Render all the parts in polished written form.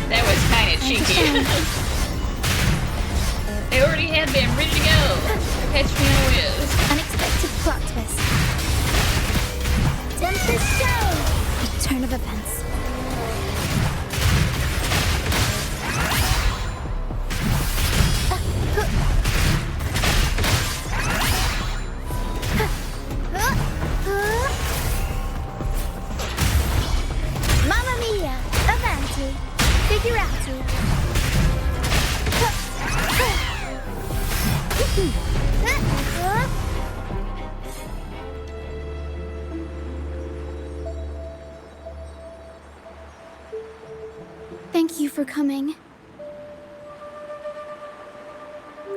That was kind of cheeky. They already had them ready to go. Catch me on a whiz. Unexpected plot twist. Tempest show! A turn of events. Mamma mia! Avanti! Figurati! Thank you for coming.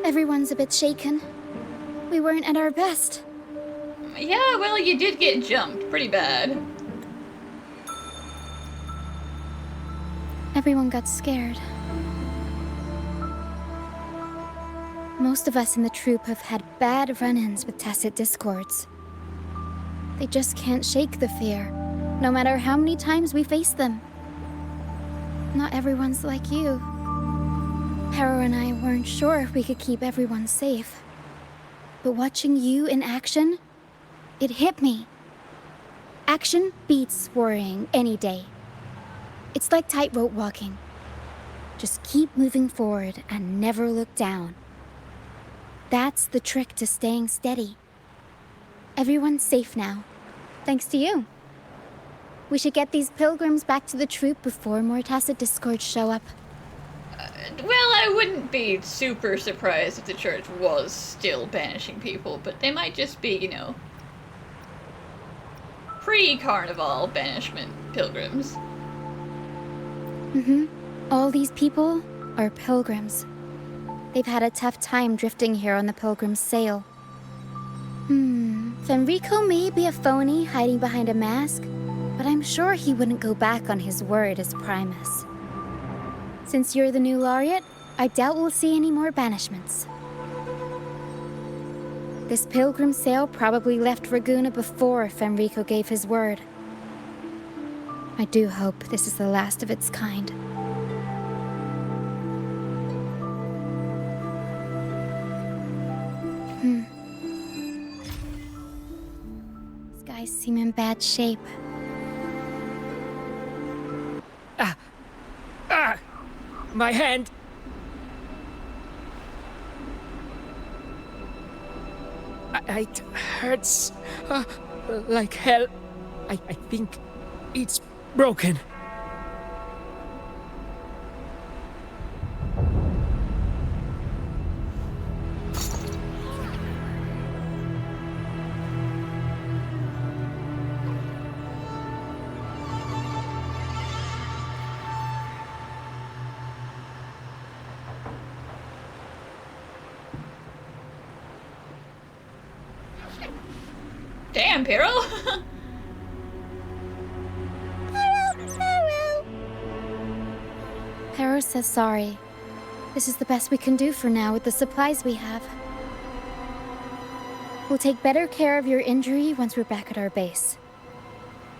Everyone's a bit shaken. We weren't at our best. Yeah, well, you did get jumped pretty bad. Everyone got scared. Most of us in the troupe have had bad run-ins with tacit discords. They just can't shake the fear, no matter how many times we face them. Not everyone's like you. Harrow and I weren't sure if we could keep everyone safe. But watching you in action, it hit me. Action beats worrying any day. It's like tightrope walking. Just keep moving forward and never look down. That's the trick to staying steady. Everyone's safe now, thanks to you. We should get these pilgrims back to the troupe before more tacit discords show up. Well, I wouldn't be super surprised if the church was still banishing people, but they might just be, you know, pre-carnival banishment pilgrims. All these people are pilgrims. They've had a tough time drifting here on the pilgrim's sail. Fenrico may be a phony hiding behind a mask, but I'm sure he wouldn't go back on his word as Primus. Since you're the new laureate, I doubt we'll see any more banishments. This pilgrim sail probably left Raguna before Fenrico gave his word. I do hope this is the last of its kind. These guys seem in bad shape. My hand! It hurts like hell. I think it's broken. Damn, Pero! Harrow says sorry. This is the best we can do for now with the supplies we have. We'll take better care of your injury once we're back at our base.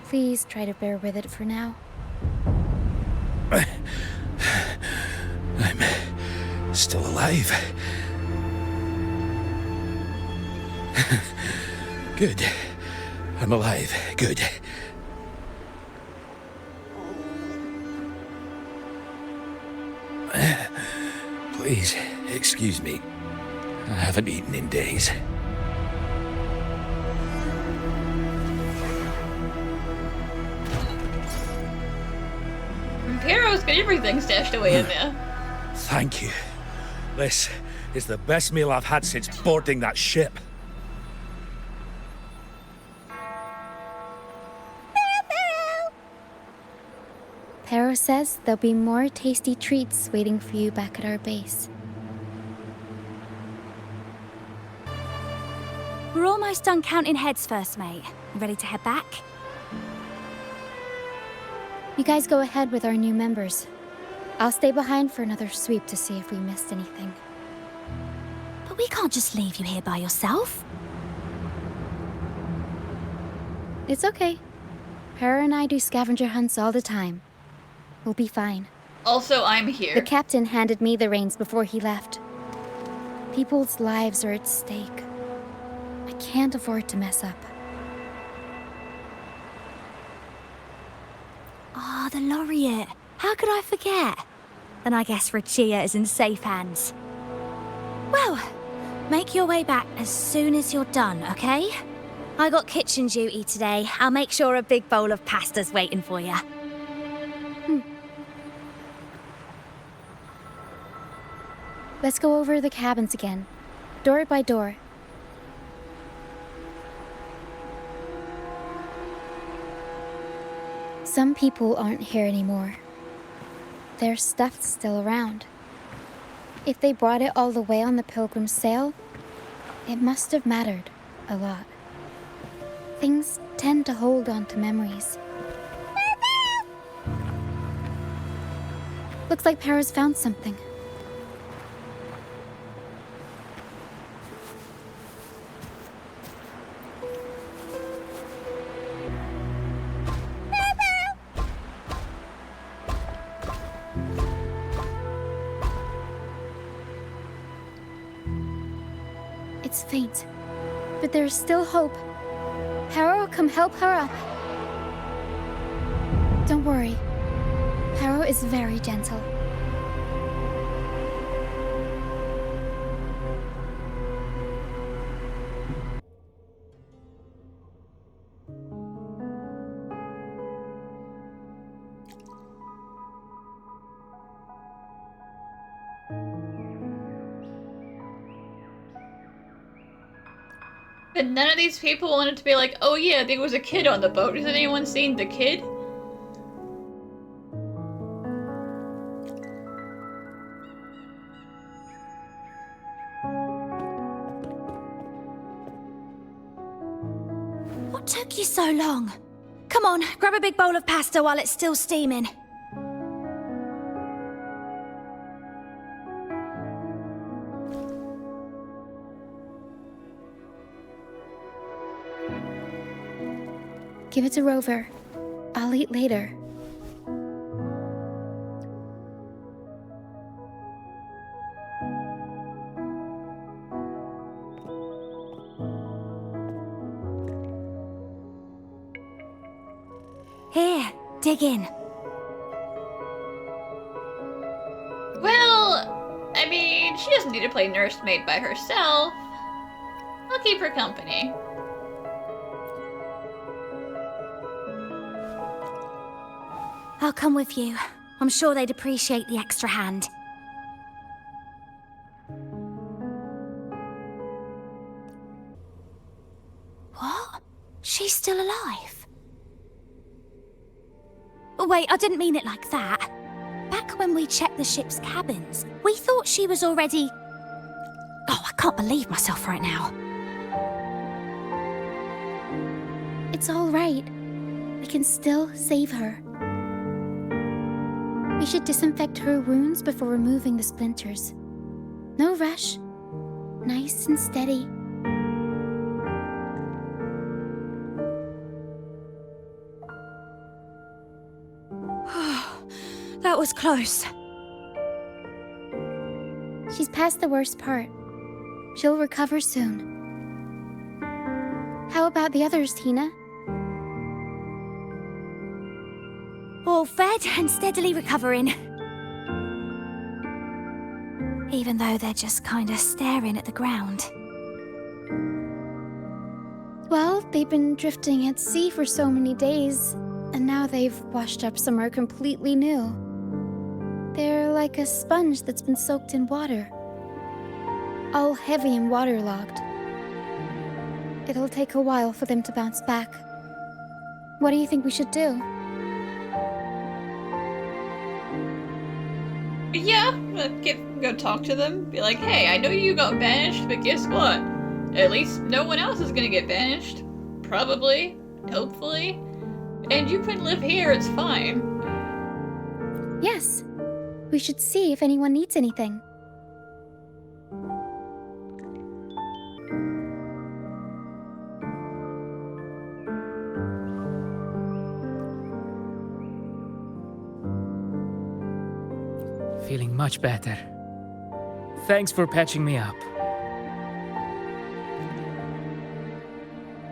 Please try to bear with it for now. I'm still alive. Good. I'm alive. Good. Please, excuse me. I haven't eaten in days. Pero's got everything stashed away in there. Thank you. This is the best meal I've had since boarding that ship. Harrow says there'll be more tasty treats waiting for you back at our base. We're almost done counting heads first, mate. Ready to head back? You guys go ahead with our new members. I'll stay behind for another sweep to see if we missed anything. But we can't just leave you here by yourself. It's okay. Harrow and I do scavenger hunts all the time. We'll be fine. Also, I'm The here. captain handed me the reins before he left. People's lives are at stake. I can't afford to mess up. Ah, the laureate. How could I forget? Then I guess Roccia is in safe hands. Well, make your way back as soon as you're done, okay? I got kitchen duty today. I'll make sure a big bowl of pasta's waiting for you. Let's go over the cabins again, door by door. Some people aren't here anymore. Their stuff's still around. If they brought it all the way on the Pilgrim's sail, it must have mattered a lot. Things tend to hold on to memories. Looks like Para's found something. It's faint, but there's still hope. Para will come help her up. Don't worry. Para is very gentle. But none of these people wanted to be like, oh yeah, there was a kid on the boat. Has anyone seen the kid? What took you so long? Come on, grab a big bowl of pasta while it's still steaming. Give it to Rover. I'll eat later. Here, dig in. Well, I mean, she doesn't need to play nursemaid by herself. I'll keep her company. I'll come with you. I'm sure they'd appreciate the extra hand. What? She's still alive? Oh, wait, I didn't mean it like that. Back when we checked the ship's cabins, we thought she was already... Oh, I can't believe myself right now. It's all right. We can still save her. We should disinfect her wounds before removing the splinters. No rush. Nice and steady. That was close. She's past the worst part. She'll recover soon. How about the others, Tina? All fed and steadily recovering. Even though they're just kind of staring at the ground. Well, they've been drifting at sea for so many days, and now they've washed up somewhere completely new. They're like a sponge that's been soaked in water. All heavy and waterlogged. It'll take a while for them to bounce back. What do you think we should do? Yeah, go talk to them. Be like, hey, I know you got banished, but guess what? At least no one else is gonna get banished. Probably. Hopefully. And you can live here, it's fine. Yes. We should see if anyone needs anything. feeling much better. Thanks for patching me up.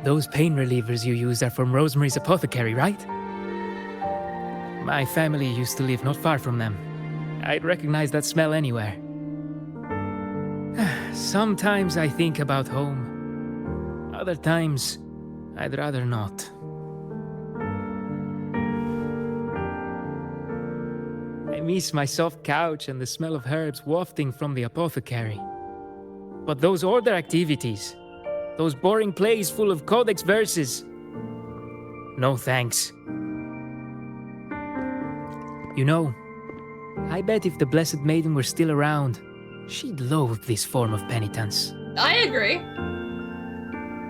Those pain relievers you use are from Rosemary's apothecary, right? My family used to live not far from them. I'd recognize that smell anywhere. Sometimes I think about home. Other times, I'd rather not. I miss my soft couch and the smell of herbs wafting from the apothecary. But those order activities, those boring plays full of codex verses, no thanks. You know, I bet if the Blessed Maiden were still around, she'd loathe this form of penitence. I agree.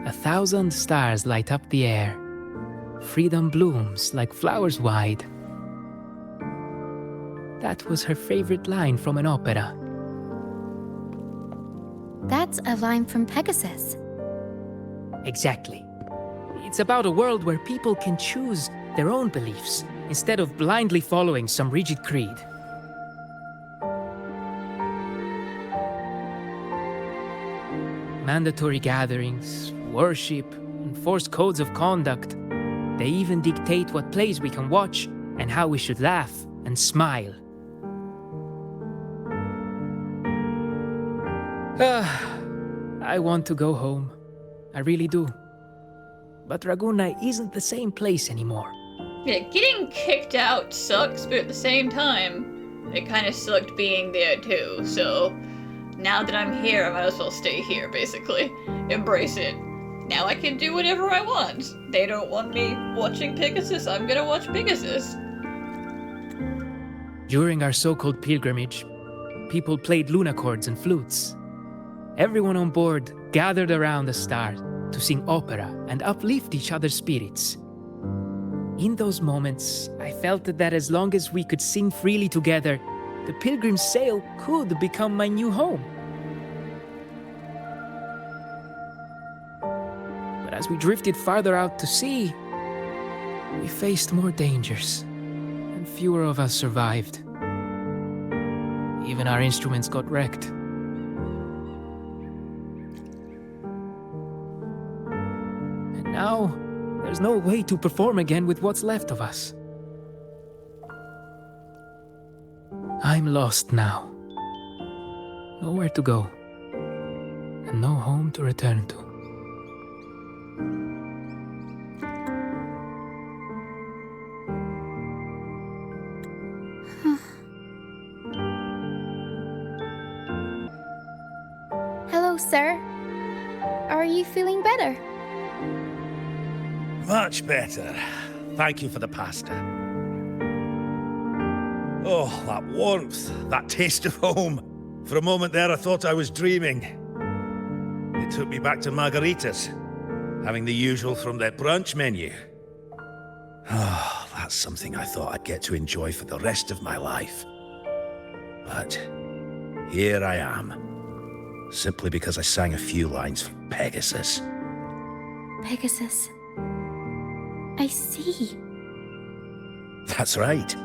1,000 stars light up the air. Freedom blooms like flowers wide. That was her favorite line from an opera. That's a line from Pegasus. Exactly. It's about a world where people can choose their own beliefs instead of blindly following some rigid creed. Mandatory gatherings, worship, enforced codes of conduct. They even dictate what plays we can watch and how we should laugh and smile. I want to go home. I really do. But Raguna isn't the same place anymore. Yeah, getting kicked out sucks, but at the same time, it kind of sucked being there too, so now that I'm here, I might as well stay here, basically. Embrace it. Now I can do whatever I want. They don't want me watching Pegasus, I'm gonna watch Pegasus. During our so-called pilgrimage, people played lunacords and flutes. Everyone on board gathered around the star to sing opera and uplift each other's spirits. In those moments, I felt that as long as we could sing freely together, the Pilgrim's sail could become my new home. But as we drifted farther out to sea, we faced more dangers, and fewer of us survived. Even our instruments got wrecked. Now, there's no way to perform again with what's left of us. I'm lost now. Nowhere to go, and no home to return to. Hello, sir. Are you feeling better? Much better. Thank you for the pasta. Oh, that warmth, that taste of home. For a moment there, I thought I was dreaming. It took me back to margaritas, having the usual from their brunch menu. Oh, that's something I thought I'd get to enjoy for the rest of my life. But here I am, simply because I sang a few lines for Pegasus. Pegasus. I see. That's right.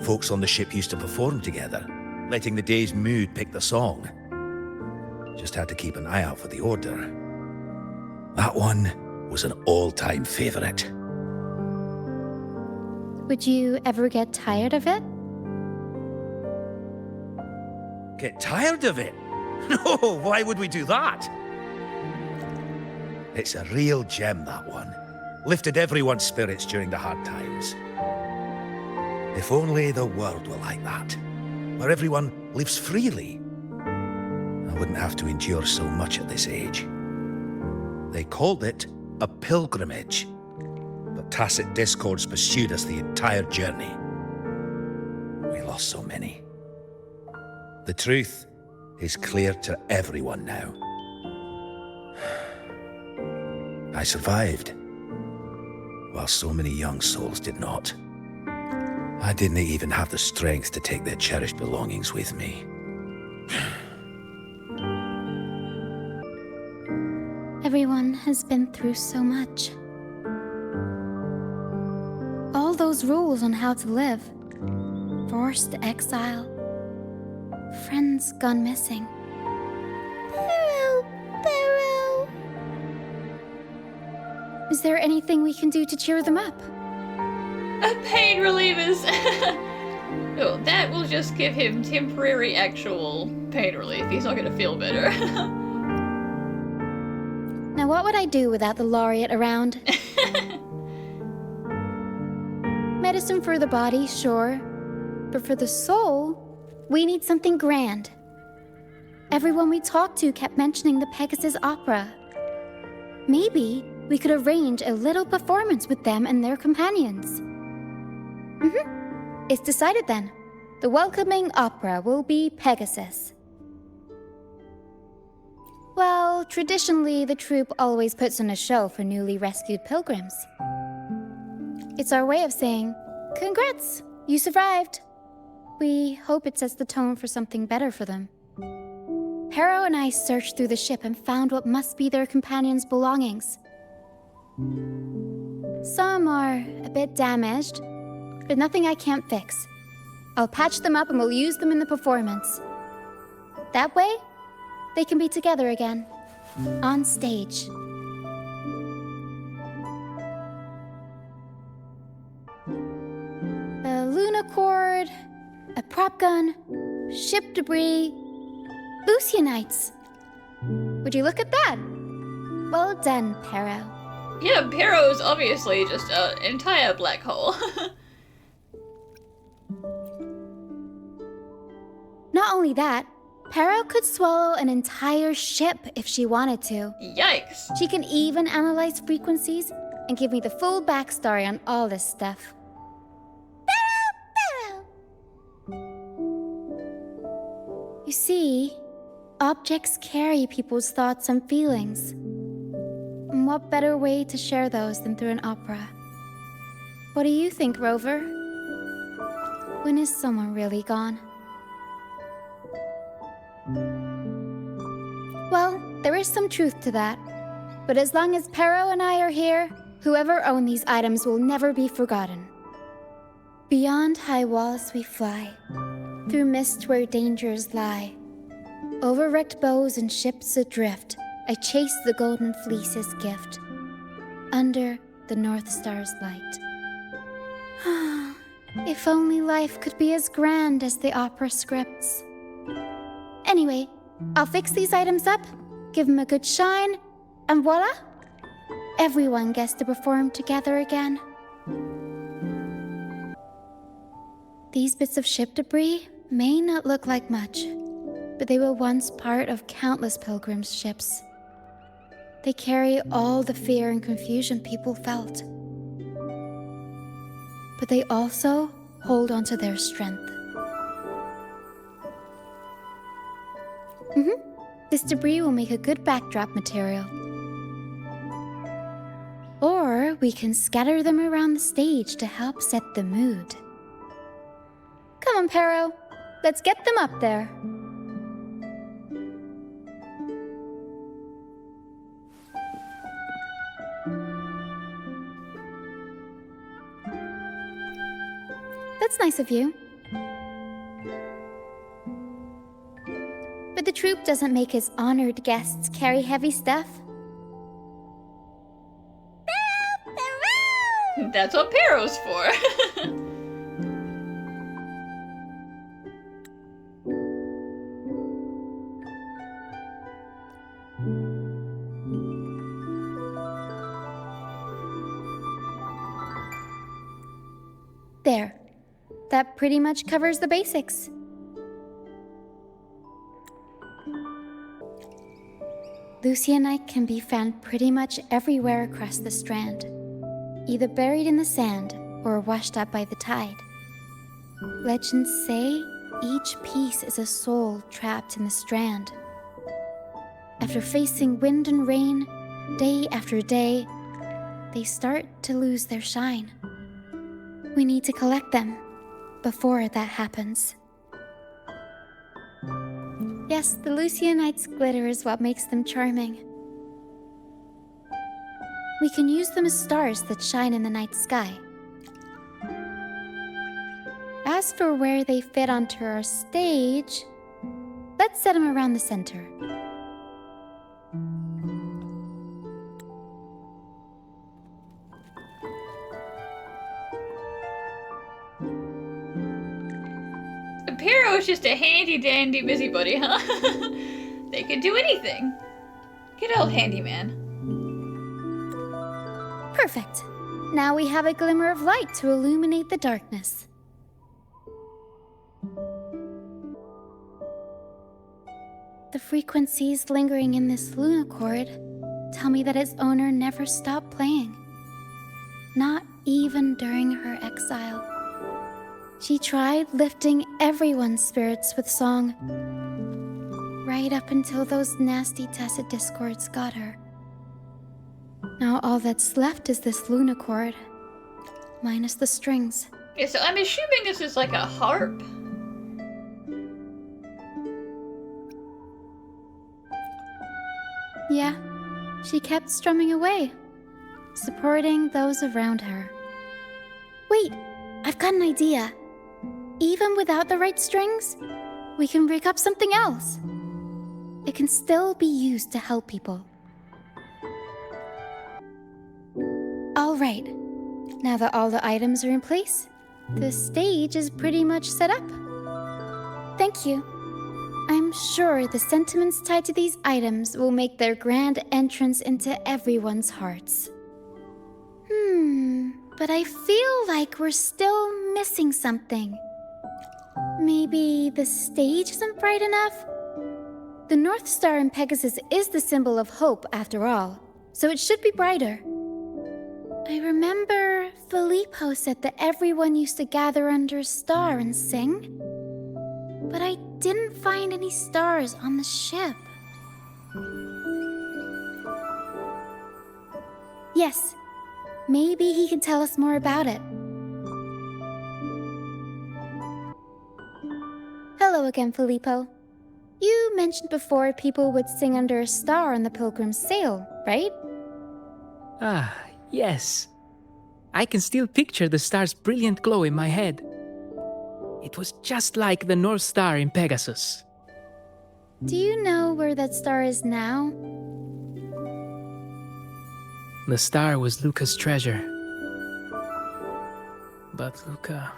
Folks on the ship used to perform together, letting the day's mood pick the song. Just had to keep an eye out for the order. That one was an all-time favorite. Would you ever get tired of it? Get tired of it? No, why would we do that? It's a real gem, that one. Lifted everyone's spirits during the hard times. If only the world were like that, where everyone lives freely. I wouldn't have to endure so much at this age. They called it a pilgrimage, but tacit discords pursued us the entire journey. We lost so many. The truth is clear to everyone now. I survived, while so many young souls did not. I didn't even have the strength to take their cherished belongings with me. Everyone has been through so much. All those rules on how to live. Forced exile, friends gone missing. Barrow. Is there anything we can do to cheer them up? Pain relievers! Oh, that will just give him temporary actual pain relief. He's not gonna feel better. Now what would I do without the laureate around? Medicine for the body, sure. But for the soul, we need something grand. Everyone we talked to kept mentioning the Pegasus Opera. Maybe we could arrange a little performance with them and their companions. It's decided then. The welcoming opera will be Pegasus. Well, traditionally, the troupe always puts on a show for newly rescued pilgrims. It's our way of saying, congrats, you survived. We hope it sets the tone for something better for them. Harrow and I searched through the ship and found what must be their companions' belongings. Some are a bit damaged, but nothing I can't fix. I'll patch them up and we'll use them in the performance. That way, they can be together again, on stage. A Lunacord, a prop gun, ship debris, Lucianites. Would you look at that? Well done, Pero. Yeah, Pero is obviously just an entire black hole. Not only that, Pero could swallow an entire ship if she wanted to. Yikes. She can even analyze frequencies and give me the full backstory on all this stuff. You see, objects carry people's thoughts and feelings. And what better way to share those than through an opera? What do you think, Rover? When is someone really gone? Well, there is some truth to that. But as long as Pero and I are here, whoever owned these items will never be forgotten. Beyond high walls we fly, through mist where dangers lie. Over wrecked bows and ships adrift, I chase the golden fleece's gift. Under the North Star's light. If only life could be as grand as the opera scripts. Anyway, I'll fix these items up, give them a good shine, and voila! Everyone gets to perform together again. These bits of ship debris may not look like much, but they were once part of countless pilgrims' ships. They carry all the fear and confusion people felt. But they also hold onto their strength. This debris will make a good backdrop material. Or we can scatter them around the stage to help set the mood. Come on, Pero. Let's get them up there. That's nice of you. But the troupe doesn't make its honored guests carry heavy stuff. That's what Pero's for. There. That pretty much covers the basics. Lucianite can be found pretty much everywhere across the Strand, either buried in the sand or washed up by the tide. Legends say each piece is a soul trapped in the Strand. After facing wind and rain, day after day, they start to lose their shine. We need to collect them before that happens. Yes, the Lucianite's glitter is what makes them charming. We can use them as stars that shine in the night sky. As for where they fit onto our stage, Let's set him around the center. Pierrot's just a handy-dandy busybody, huh? They could do anything. Good old handyman. Perfect. Now we have a glimmer of light to illuminate the darkness. The frequencies lingering in this lunochord tell me that its owner never stopped playing. Not even during her exile. She tried lifting everyone's spirits with song, right up until those nasty tacit discords got her. Now all that's left is this lunochord, minus the strings. Yeah, so I'm assuming this is like a harp. Yeah, she kept strumming away, supporting those around her. Wait, I've got an idea. Even without the right strings, we can rig up something else. It can still be used to help people. All right, now that all the items are in place, the stage is pretty much set up. Thank you. I'm sure the sentiments tied to these items will make their grand entrance into everyone's hearts. But I feel like we're still missing something. Maybe the stage isn't bright enough? The North Star in Pegasus is the symbol of hope, after all, so it should be brighter. I remember Filippo said that everyone used to gather under a star and sing, but I didn't find any stars on the ship. Yes, maybe he can tell us more about it. Hello again, Filippo. You mentioned before people would sing under a star on the Pilgrim's sail, right? Ah, yes. I can still picture the star's brilliant glow in my head. It was just like the North Star in Pegasus. Do you know where that star is now? The star was Luca's treasure. But Luca...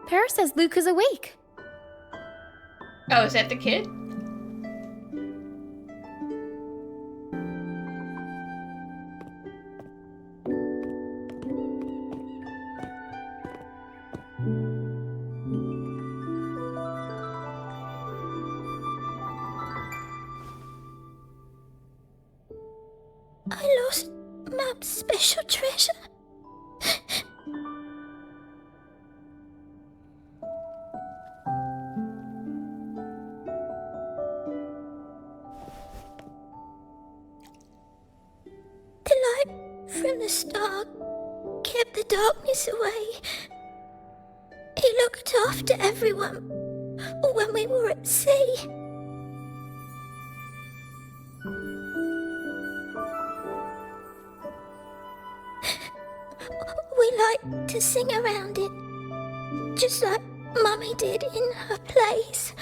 Paris says Luke is awake. Oh, is that the kid? I lost Map's special treasure. The light from the star kept the darkness away. He looked after everyone when we were at sea. We like to sing around it, just like Mummy did in her plays.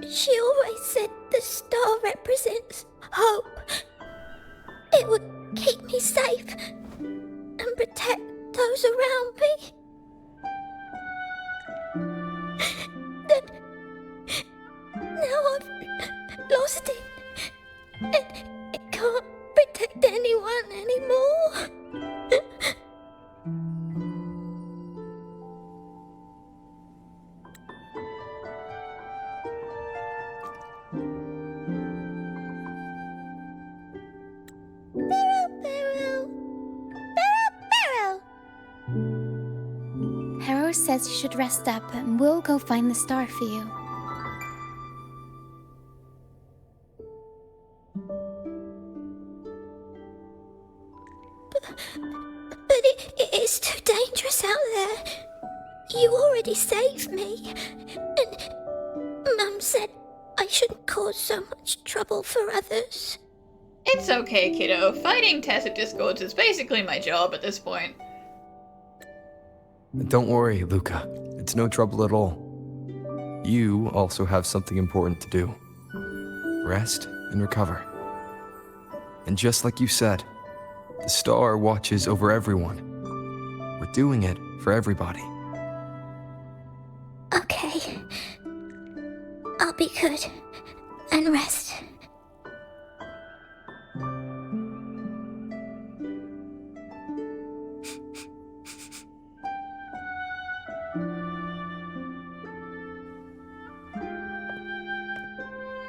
She always said the star represents hope. It would keep me safe and protect those around me. Then, now I've lost it, and it can't protect anyone anymore. Harrow says you should rest up and we'll go find the star for you. But it is too dangerous out there. You already saved me. And Mum said I shouldn't cause so much trouble for others. It's okay, kiddo. Fighting tacit discords is basically my job at this point. Don't worry, Luca. It's no trouble at all. You also have something important to do. Rest and recover. And just like you said, the star watches over everyone. We're doing it for everybody. Okay. I'll be good. And rest.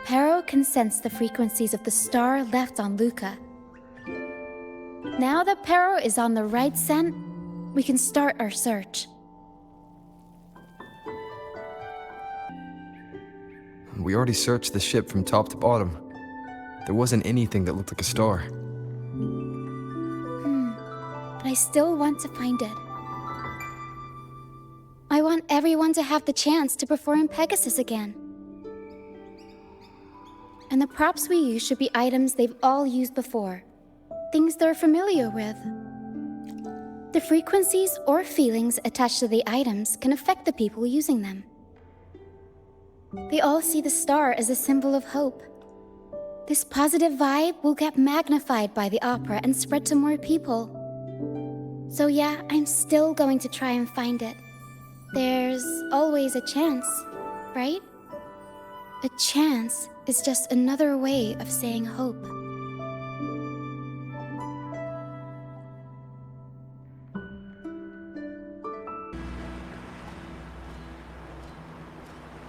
Pero can sense the frequencies of the star left on Luca. Now that Pero is on the right scent, we can start our search. We already searched the ship from top to bottom. There wasn't anything that looked like a star. But I still want to find it. I want everyone to have the chance to perform Pegasus again. And the props we use should be items they've all used before. Things they're familiar with. The frequencies or feelings attached to the items can affect the people using them. They all see the star as a symbol of hope. This positive vibe will get magnified by the opera and spread to more people. So yeah, I'm still going to try and find it. There's always a chance, right? A chance is just another way of saying hope.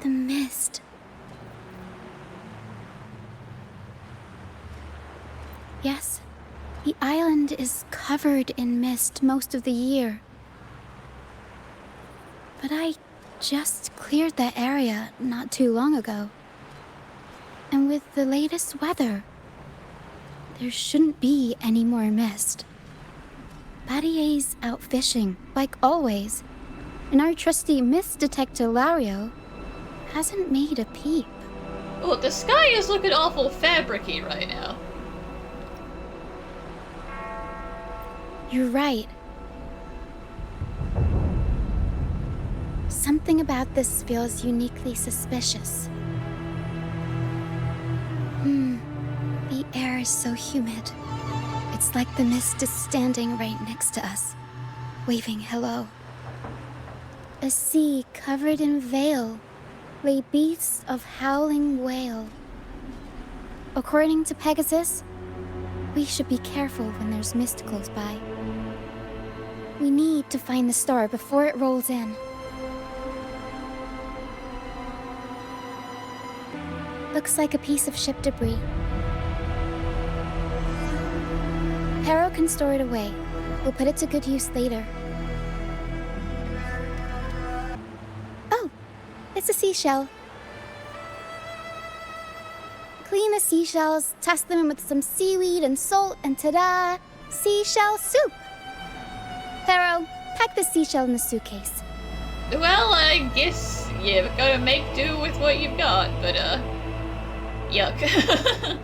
The mist. Yes, the island is covered in mist most of the year. But I just cleared that area not too long ago. And with the latest weather, there shouldn't be any more mist. Battier's out fishing, like always, and our trusty mist detector Lario hasn't made a peep. Oh, the sky is looking awful fabricy right now. You're right. Something about this feels uniquely suspicious. The air is so humid. It's like the mist is standing right next to us, waving hello. A sea covered in veil lay beasts of howling whale. According to Pegasus, we should be careful when there's mist close by. We need to find the star before it rolls in. Looks like a piece of ship debris. Pero can store it away. We'll put it to good use later. Oh, it's a seashell. Clean the seashells, toss them in with some seaweed and salt, and ta-da! Seashell soup! Pero, pack the seashell in the suitcase. Well, I guess you gotta make do with what you've got, but, yuck.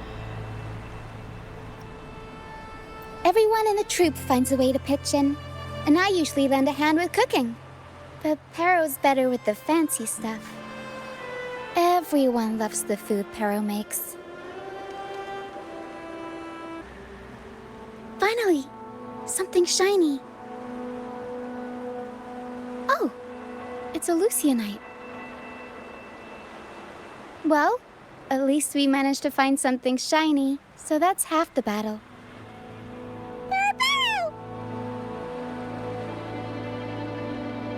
Everyone in the troupe finds a way to pitch in, and I usually lend a hand with cooking. But Pero's better with the fancy stuff. Everyone loves the food Pero makes. Finally, something shiny. Oh, it's a Lucianite. Well, at least we managed to find something shiny, so that's half the battle.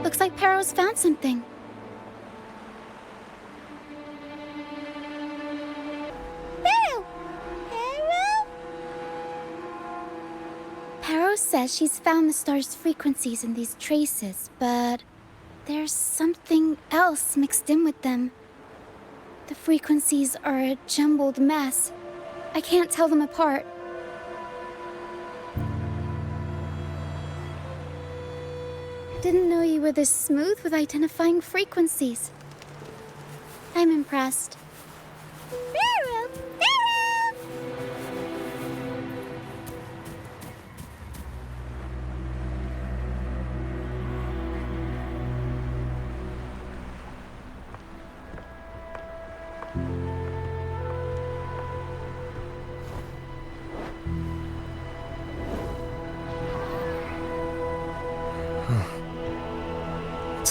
Looks like Pero's found something. Pero says she's found the star's frequencies in these traces, but there's something else mixed in with them. The frequencies are a jumbled mess. I can't tell them apart. Didn't know you were this smooth with identifying frequencies. I'm impressed.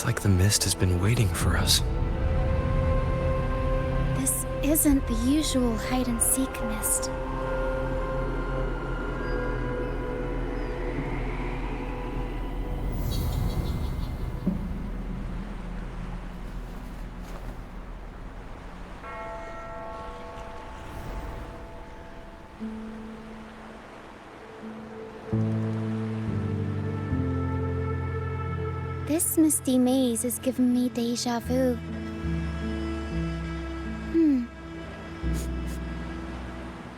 It's like the mist has been waiting for us. This isn't the usual hide-and-seek mist. This misty maze is giving me déjà vu.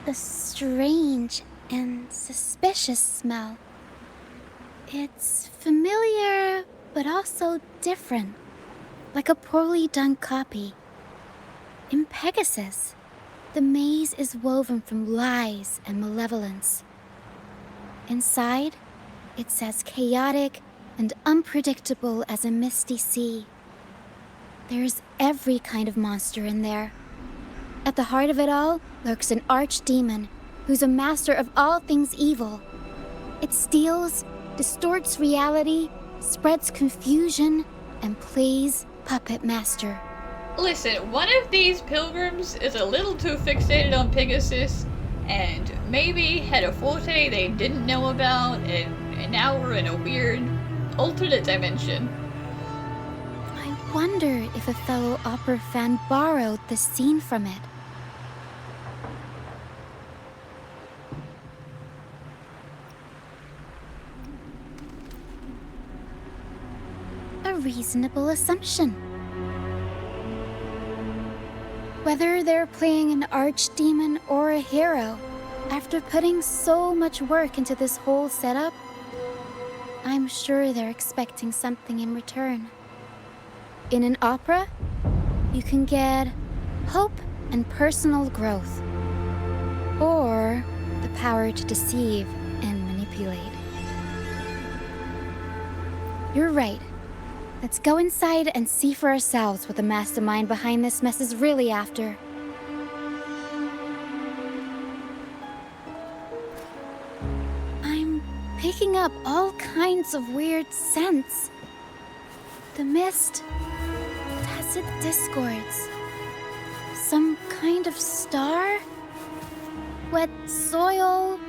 A strange and suspicious smell. It's familiar, but also different, like a poorly done copy. In Pegasus, the maze is woven from lies and malevolence. Inside, it's as chaotic and unpredictable as a misty sea. There's every kind of monster in there. At the heart of it all lurks an archdemon who's a master of all things evil. It steals, distorts reality, spreads confusion, and plays puppet master. Listen, one of these pilgrims is a little too fixated on Pegasus, and maybe had a forte they didn't know about, and now we're in a weird alternate dimension. I wonder if a fellow opera fan borrowed the scene from it. A reasonable assumption. Whether they're playing an archdemon or a hero, after putting so much work into this whole setup, I'm sure they're expecting something in return. In an opera, you can get hope and personal growth, or the power to deceive and manipulate. You're right. Let's go inside and see for ourselves what the mastermind behind this mess is really after. I'm picking up all kinds of weird scents. The mist, tacit discords, some kind of star, wet soil,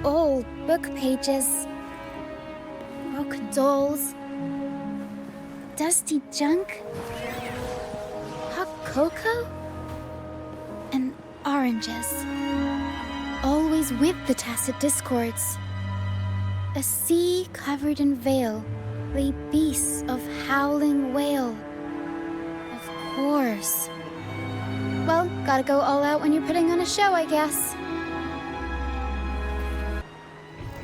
old book pages, broken dolls, dusty junk, hot cocoa, and oranges. Always with the tacit discords. A sea covered in veil lay beasts of howling wail. Of course. Well, gotta go all out when you're putting on a show, I guess.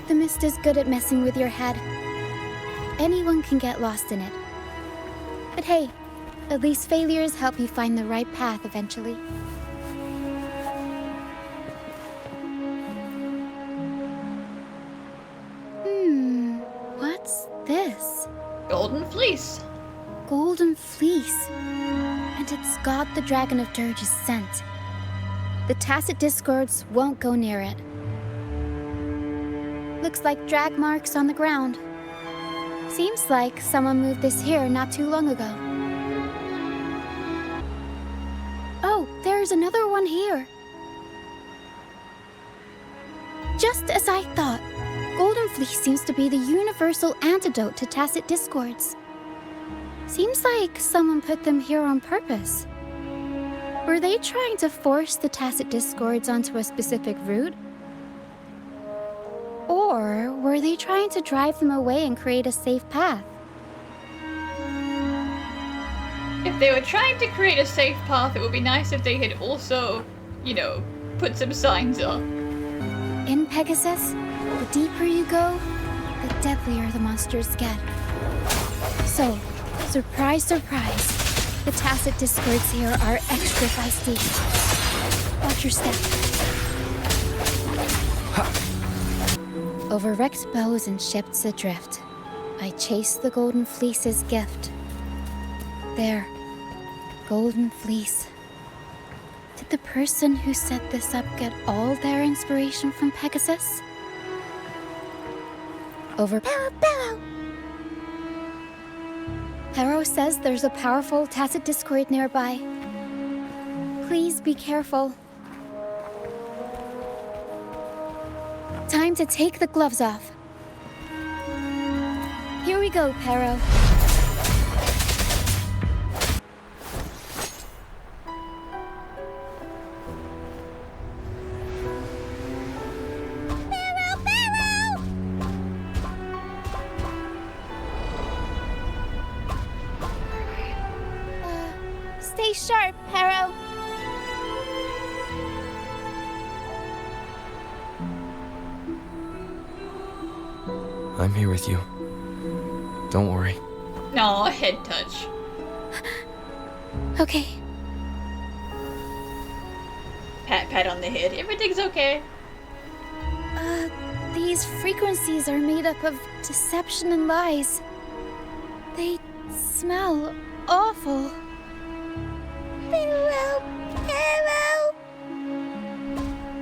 The mist is good at messing with your head. Anyone can get lost in it. But hey, at least failures help you find the right path eventually. What's this? Golden Fleece. Golden Fleece. And it's got the Dragon of Dirge's scent. The tacit discords won't go near it. Looks like drag marks on the ground. Seems like someone moved this here not too long ago. Oh, there's another one here. Just as I thought, Golden Fleece seems to be the universal antidote to tacit discords. Seems like someone put them here on purpose. Were they trying to force the tacit discords onto a specific route? Or were they trying to drive them away and create a safe path? If they were trying to create a safe path, it would be nice if they had also, put some signs up. In Pegasus, the deeper you go, the deadlier the monsters get. So, surprise, surprise, the tacit discords here are extra feisty. Watch your step. Over wrecked bows and ships adrift, I chase the Golden Fleece's gift. There, Golden Fleece. Did the person who set this up get all their inspiration from Pegasus? Over Pillow! Harrow says there's a powerful tacit discord nearby. Please be careful. Time to take the gloves off. Here we go, Pero. Stay sharp, Pero. I'm here with you. Don't worry. No, head touch. Okay. Pat on the head. Everything's okay. These frequencies are made up of deception and lies. They smell awful. Pero!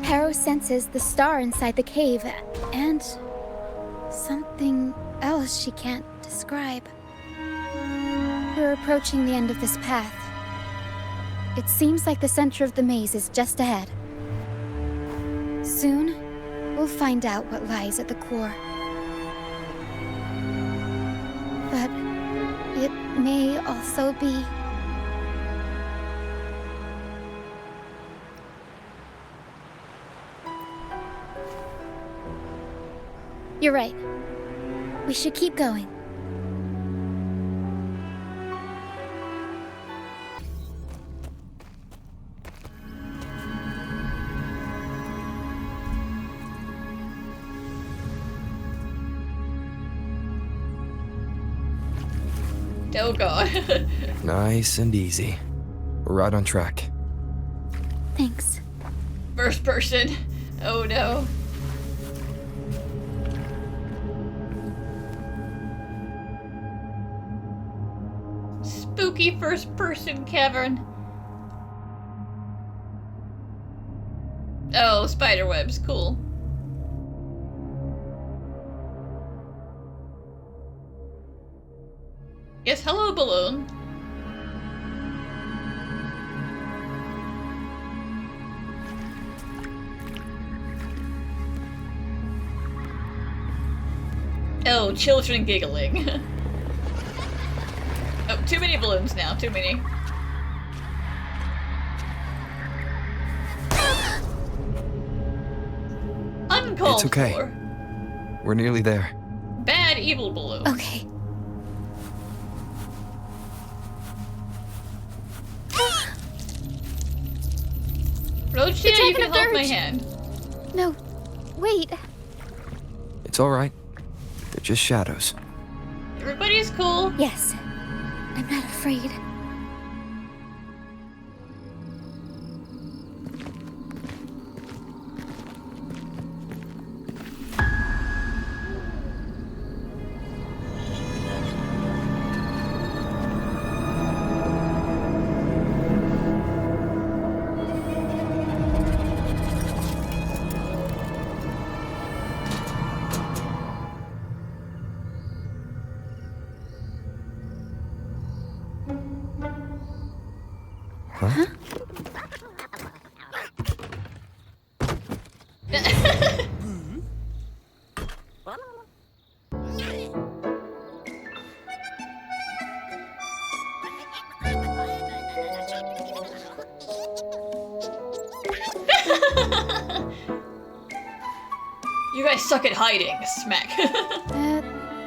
Harrow senses the star inside the cave, and something else she can't describe. We're approaching the end of this path. It seems like the center of the maze is just ahead. Soon, we'll find out what lies at the core. But it may also be... You're right. We should keep going. Oh god. Nice and easy. We're right on track. Thanks. First person. Oh no. Spooky first person cavern. Oh, spider webs, cool. Yes, hello balloon. Oh, children giggling. Oh, too many balloons now, too many. Uncalled It's okay. for. We're nearly there. Bad evil balloon. Okay. Roccia, The you dragon can of hold my Dirge. hand. No. Wait. It's all right. They're just shadows. Everybody's cool. Yes. I'm not afraid. Huh? You guys suck at hiding. Smack.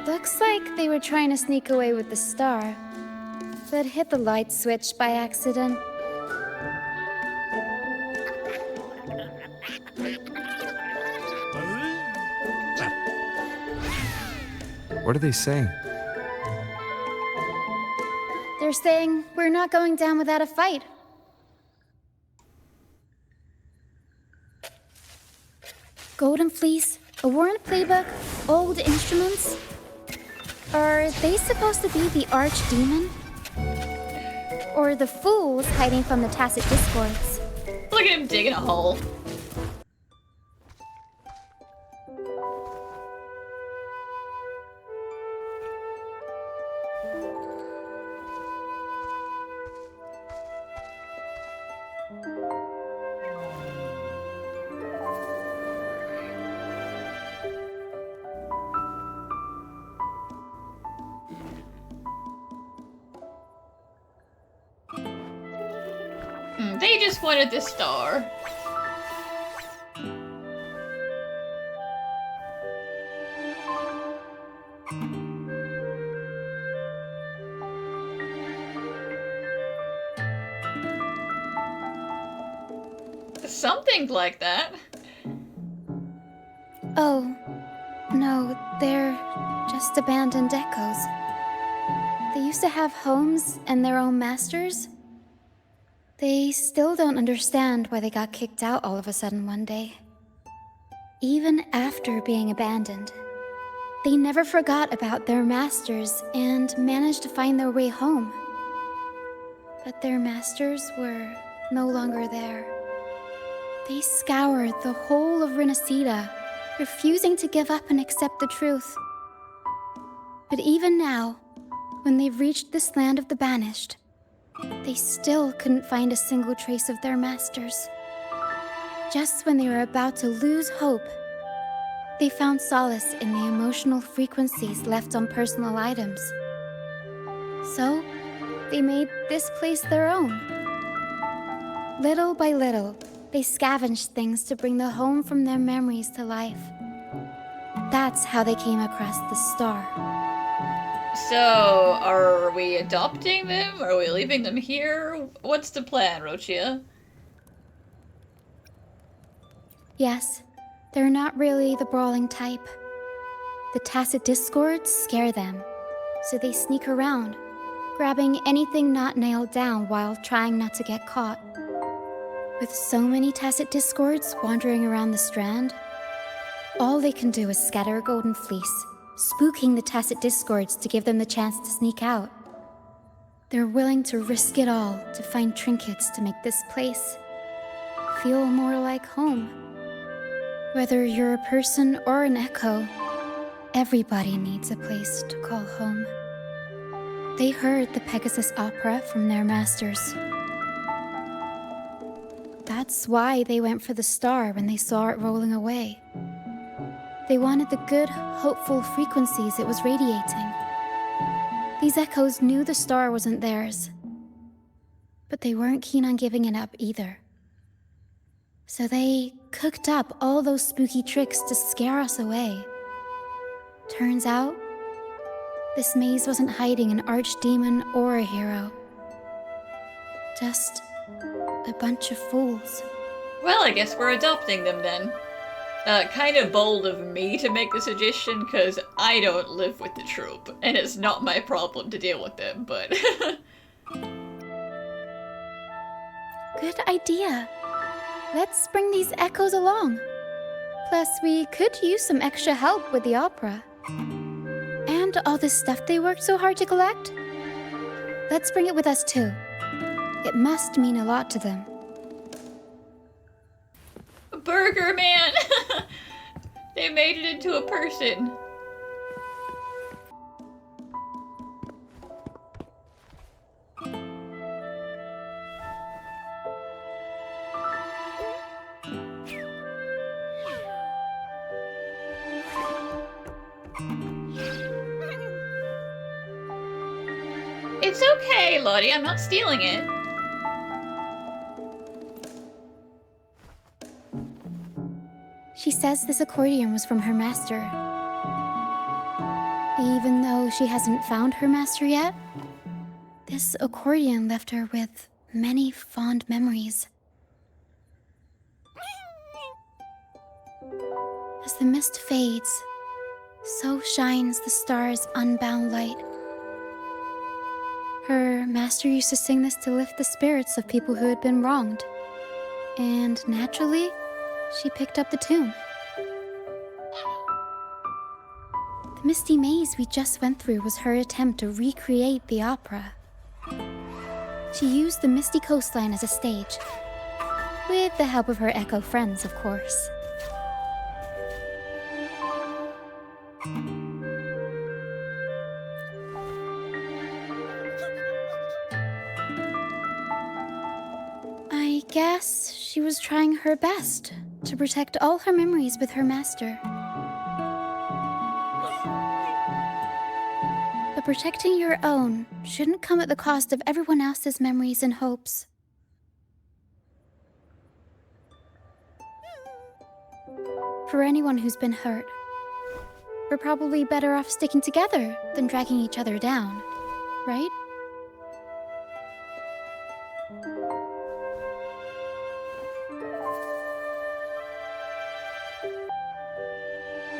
Looks like they were trying to sneak away with the star, but hit the light switch by accident. What are they saying? They're saying we're not going down without a fight. Golden Fleece, a worn playbook, old instruments. Are they supposed to be the archdemon? Or the fools hiding from the tacit discords? Look at him digging a hole. They just wanted this star. Something like that. Oh, no, they're just abandoned echoes. They used to have homes and their own masters. They still don't understand why they got kicked out all of a sudden one day. Even after being abandoned, they never forgot about their masters and managed to find their way home. But their masters were no longer there. They scoured the whole of Renacida, refusing to give up and accept the truth. But even now, when they've reached this land of the banished, they still couldn't find a single trace of their masters. Just when they were about to lose hope, they found solace in the emotional frequencies left on personal items. So, they made this place their own. Little by little, they scavenged things to bring the home from their memories to life. That's how they came across the star. So, are we adopting them? Are we leaving them here? What's the plan, Roccia? Yes, they're not really the brawling type. The tacit discords scare them, so they sneak around, grabbing anything not nailed down while trying not to get caught. With so many tacit discords wandering around the Strand, all they can do is scatter a golden fleece, spooking the tacit discords to give them the chance to sneak out. They're willing to risk it all to find trinkets to make this place feel more like home. Whether you're a person or an echo, everybody needs a place to call home. They heard the Pegasus opera from their masters. That's why they went for the star when they saw it rolling away. They wanted the good, hopeful frequencies it was radiating. These echoes knew the star wasn't theirs, but they weren't keen on giving it up either. So they cooked up all those spooky tricks to scare us away. Turns out, this maze wasn't hiding an archdemon or a hero. Just a bunch of fools. Well, I guess we're adopting them then. Kind of bold of me to make the suggestion, because I don't live with the Troupe, and it's not my problem to deal with them, but... Good idea. Let's bring these echoes along. Plus, we could use some extra help with the opera. And all this stuff they worked so hard to collect. Let's bring it with us too. It must mean a lot to them. Burger Man! They made it into a person. It's okay, Lottie, I'm not stealing it. She says this accordion was from her master. Even though she hasn't found her master yet, this accordion left her with many fond memories. As the mist fades, so shines the star's unbound light. Her master used to sing this to lift the spirits of people who had been wronged. And naturally, she picked up the tune. The misty maze we just went through was her attempt to recreate the opera. She used the misty coastline as a stage, with the help of her echo friends, of course. I guess she was trying her best to protect all her memories with her master. But protecting your own shouldn't come at the cost of everyone else's memories and hopes. For anyone who's been hurt, we're probably better off sticking together than dragging each other down, right?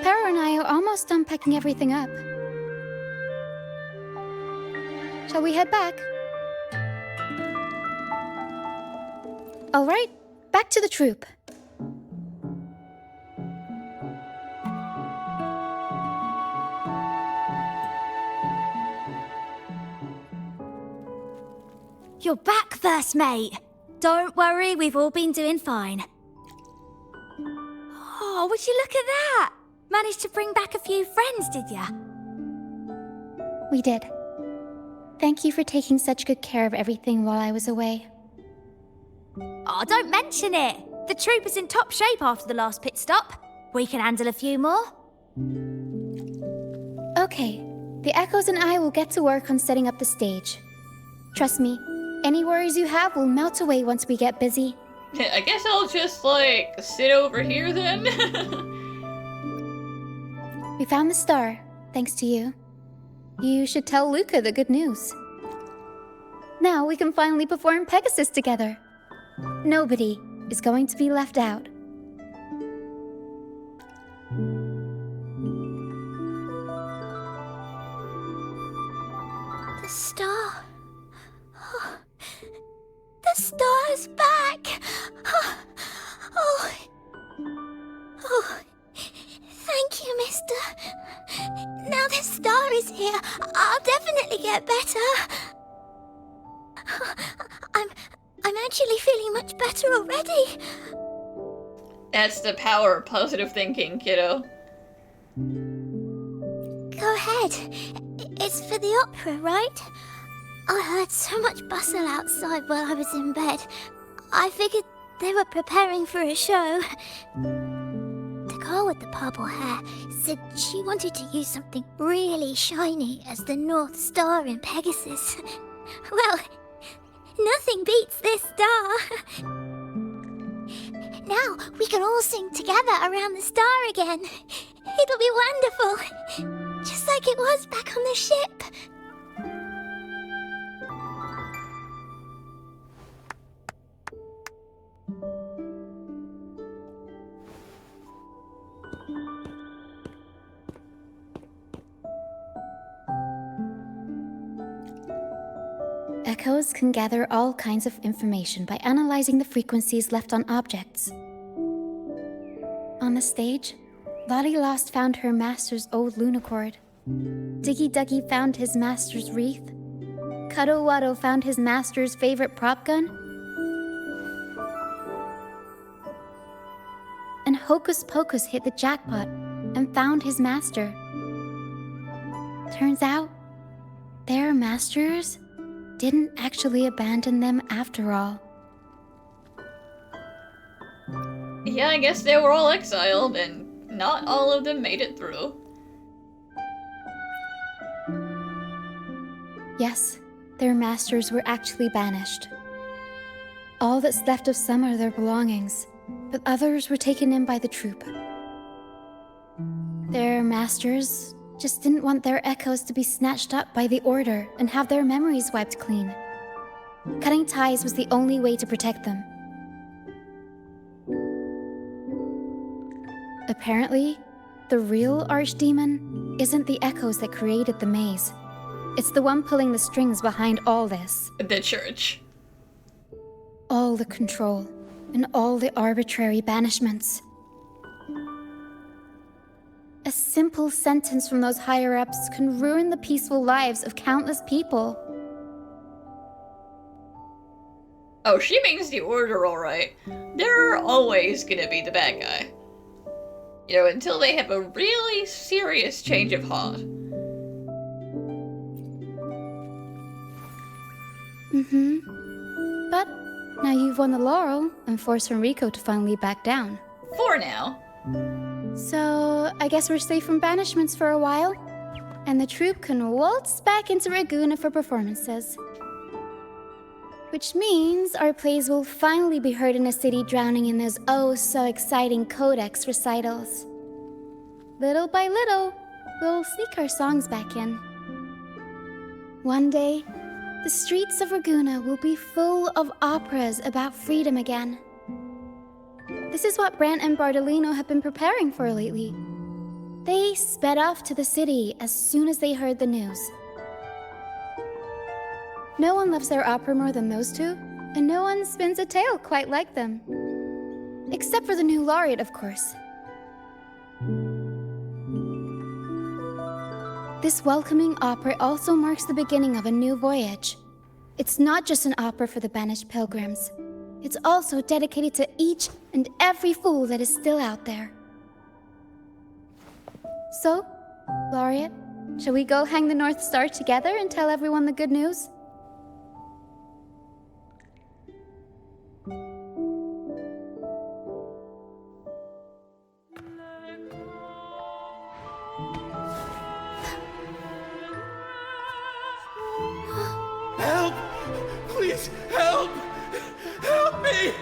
Para and I are almost done packing everything up. Shall we head back? All right, back to the Troupe. You're back, first mate. Don't worry, we've all been doing fine. Oh, would you look at that? Managed to bring back a few friends, did ya? We did. Thank you for taking such good care of everything while I was away. Oh, don't mention it. The Troupe is in top shape after the last pit stop. We can handle a few more. Okay, the Echoes and I will get to work on setting up the stage. Trust me, any worries you have will melt away once we get busy. I guess I'll just, like, sit over here then. We found the star, thanks to you. You should tell Luca the good news. Now we can finally perform Pegasus together. Nobody is going to be left out. The star. Oh, the star is back. Oh. Thank you, mister. Now the star is here, I'll definitely get better. I'm actually feeling much better already. That's the power of positive thinking, kiddo. Go ahead. It's for the opera, right? I heard so much bustle outside while I was in bed. I figured they were preparing for a show. The girl with the purple hair said she wanted to use something really shiny as the North Star in Pegasus. Well, nothing beats this star. Now we can all sing together around the star again. It'll be wonderful. Just like it was back on the ship. Echoes can gather all kinds of information by analyzing the frequencies left on objects. On the stage, Lottie Lost found her master's old lunacord. Diggy Duggy found his master's wreath. Cuddle Waddle found his master's favorite prop gun. And Hocus Pocus hit the jackpot and found his master. Turns out, their masters didn't actually abandon them after all. Yeah, I guess they were all exiled, and not all of them made it through. Yes, their masters were actually banished. All that's left of some are their belongings, but others were taken in by the Troupe. Their masters just didn't want their echoes to be snatched up by the Order and have their memories wiped clean. Cutting ties was the only way to protect them. Apparently, the real Archdemon isn't the echoes that created the maze. It's the one pulling the strings behind all this. The church. All the control, and all the arbitrary banishments. A simple sentence from those higher-ups can ruin the peaceful lives of countless people. Oh, she means the Order, alright. They're always gonna be the bad guy. You know, until they have a really serious change of heart. But now you've won the laurel and forced Enrico to finally back down. For now. So, I guess we're safe from banishments for a while, and the Troupe can waltz back into Ragusa for performances. Which means our plays will finally be heard in a city drowning in those oh-so-exciting codex recitals. Little by little, we'll sneak our songs back in. One day, the streets of Raguna will be full of operas about freedom again. This is what Brant and Bardolino have been preparing for lately. They sped off to the city as soon as they heard the news. No one loves their opera more than those two, and no one spins a tale quite like them. Except for the new laureate, of course. This welcoming opera also marks the beginning of a new voyage. It's not just an opera for the banished pilgrims. It's also dedicated to each and every fool that is still out there. So, Laureate, shall we go hang the North Star together and tell everyone the good news? Help! Please, help! Help me!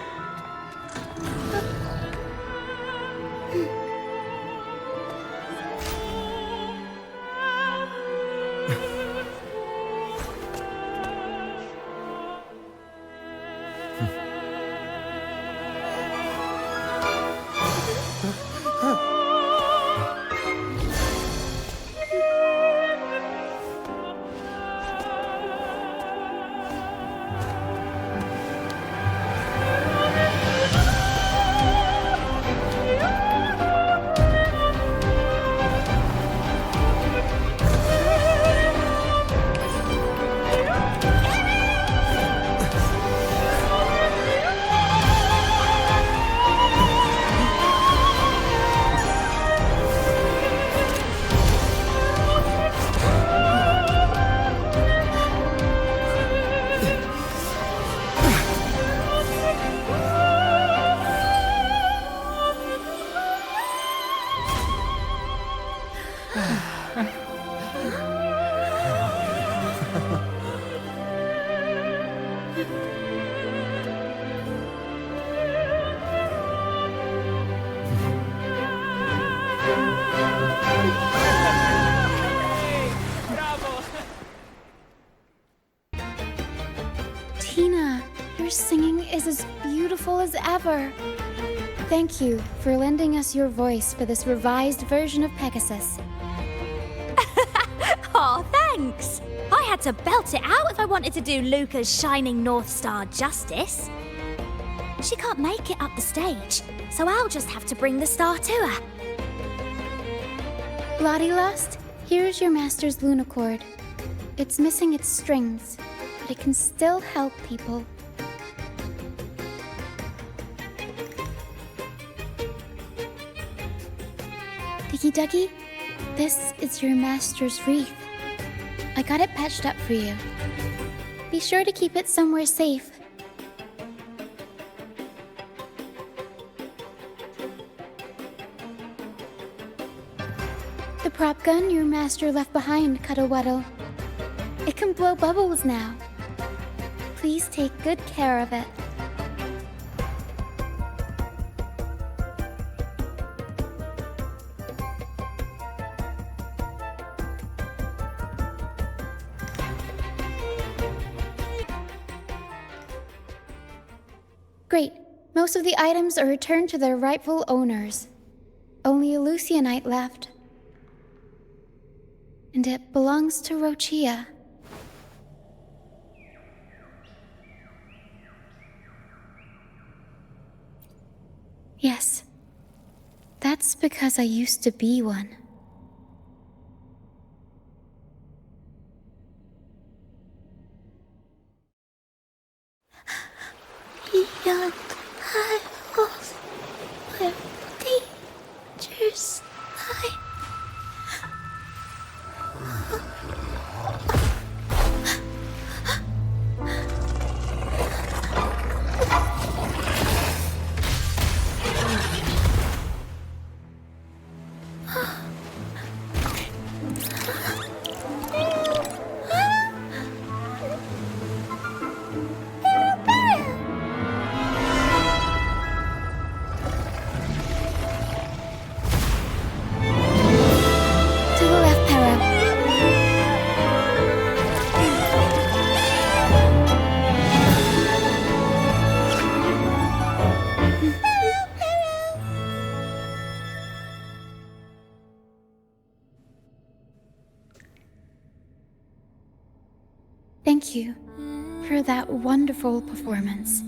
Tina, your singing is as beautiful as ever. Thank you for lending us your voice for this revised version of Pegasus. Aw, thanks! I had to belt it out if I wanted to do Luca's Shining North Star justice. She can't make it up the stage, so I'll just have to bring the star to her. Lottie Lost, here's your master's Lunacord. It's missing its strings, but it can still help people. Diggy Duggy, this is your master's wreath. I got it patched up for you. Be sure to keep it somewhere safe. The prop gun your master left behind, Cuddlewaddle. It can blow bubbles now. Please take good care of it. Great. Most of the items are returned to their rightful owners. Only a Lucianite left. And it belongs to Roccia. Yes. That's because I used to be one. Beyond high walls, where dangers lie. thank you for that wonderful performance.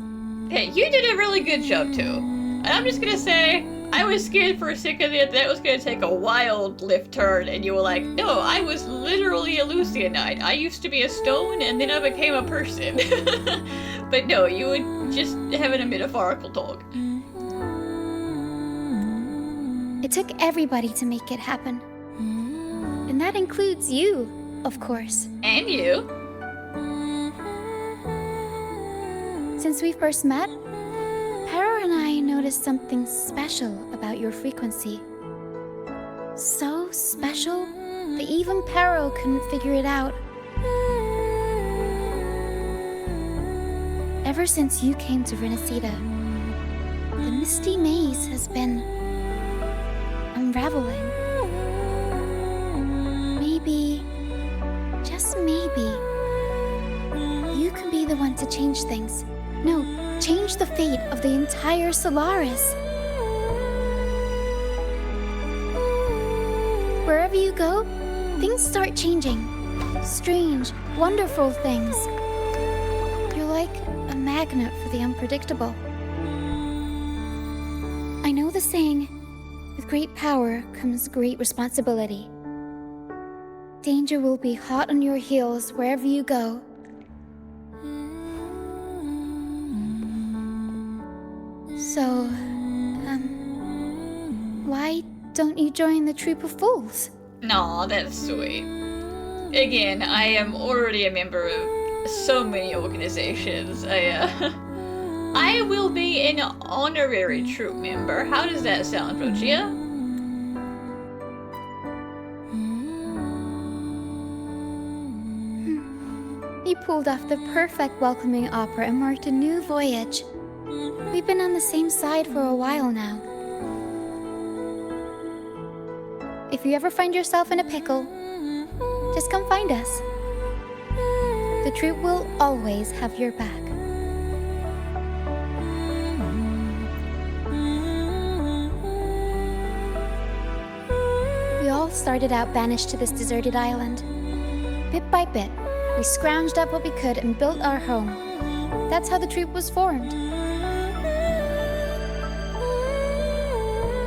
Hey, you did a really good job too. And I'm just gonna say, I was scared for a second that was gonna take a wild left turn, and you were like, no, I was literally a Lucianite. I used to be a stone, and then I became a person. But no, you were just having a metaphorical talk. It took everybody to make it happen. And that includes you, of course. And you. Since we first met, Pero and I noticed something special about your frequency. So special that even Pero couldn't figure it out. Ever since you came to Renacida, the misty maze has been unraveling. Maybe, just maybe, you can be the one to change things. No, change the fate of the entire Solaris. Wherever you go, things start changing. Strange, wonderful things. You're like a magnet for the unpredictable. I know the saying, with great power comes great responsibility. Danger will be hot on your heels wherever you go. So, why don't you join the Troupe of Fools? Aw, that's sweet. Again, I am already a member of so many organizations. I will be an honorary Troupe member. How does that sound, Roccia? You pulled off the perfect welcoming opera and marked a new voyage. We've been on the same side for a while now. If you ever find yourself in a pickle, just come find us. The Troupe will always have your back. We all started out banished to this deserted island. Bit by bit, we scrounged up what we could and built our home. That's how the Troupe was formed.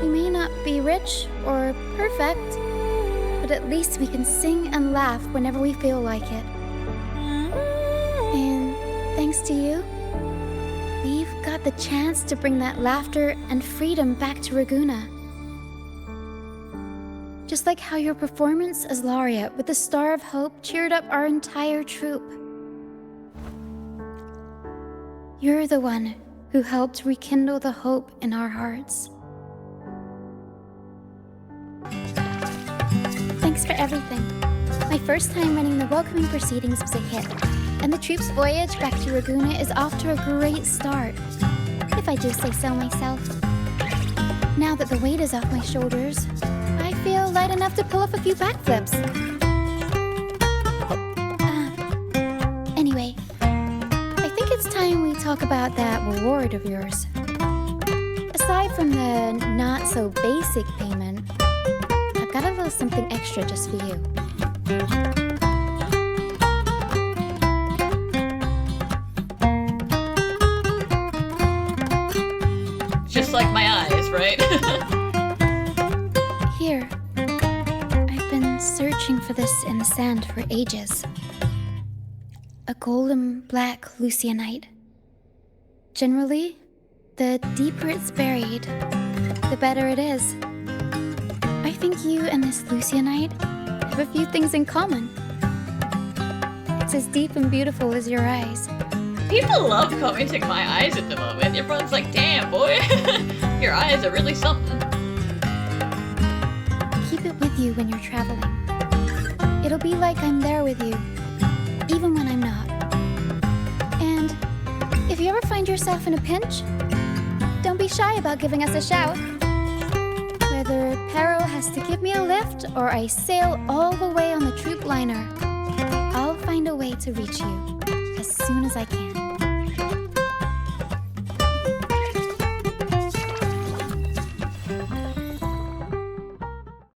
We may not be rich or perfect, but at least we can sing and laugh whenever we feel like it. And thanks to you, we've got the chance to bring that laughter and freedom back to Ragusa. Just like how your performance as Laureate with the Star of Hope cheered up our entire troupe. You're the one who helped rekindle the hope in our hearts. Thanks for everything. My first time running the welcoming proceedings was a hit, and the troupe's voyage back to Ragusa is off to a great start, if I do say so myself. Now that the weight is off my shoulders, I feel light enough to pull off a few backflips. Anyway, I think it's time we talk about that reward of yours. Aside from the not-so-basic payment, I've got a little something extra just for you. Just like my eyes, right? Here. I've been searching for this in the sand for ages. A golden black Lucianite. Generally, the deeper it's buried, the better it is. I think you and this Lucianite have a few things in common. It's as deep and beautiful as your eyes. People love commenting my eyes at the moment. Everyone's like, damn, boy, your eyes are really something. Keep it with you when you're traveling. It'll be like I'm there with you, even when I'm not. And if you ever find yourself in a pinch, don't be shy about giving us a shout. Whether Pero has to give me a lift or I sail all the way on the Troupe liner, I'll find a way to reach you as soon as I can.